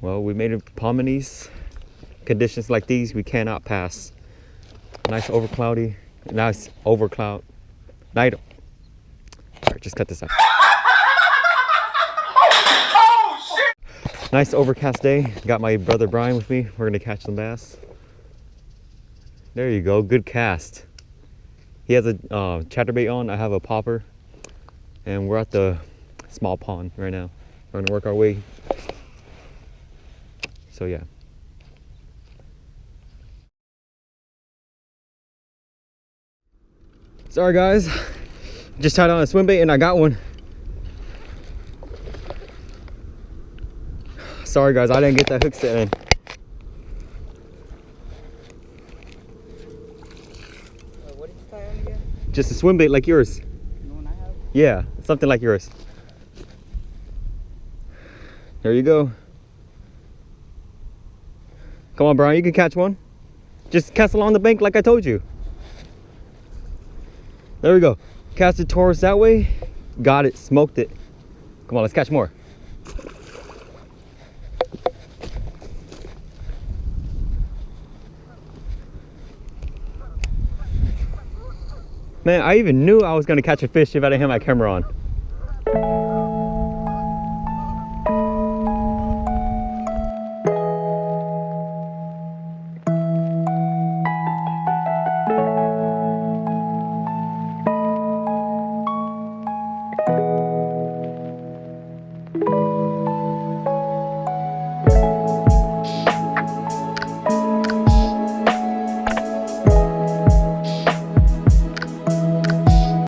Well, we made it to Nees. Conditions like these, we cannot pass. Nice over cloudy, nice over cloud night. All right, just cut this out. Oh, shit. Nice overcast day. Got my brother Brian with me. We're gonna catch some bass. There you go, good cast. He has a chatterbait on, I have a popper. And we're at the small pond right now. We're gonna work our way. So yeah. Sorry guys, just tied on a swim bait and I got one. Sorry guys, I didn't get that hook set in. What did you tie on again? Just a swim bait like yours. The one I have? Yeah, something like yours. There you go. Come on, Brian, you can catch one. Just cast along the bank like I told you. There we go. Cast it towards that way. Got it, smoked it. Come on, let's catch more. Man, I even knew I was gonna catch a fish if I didn't have my camera on.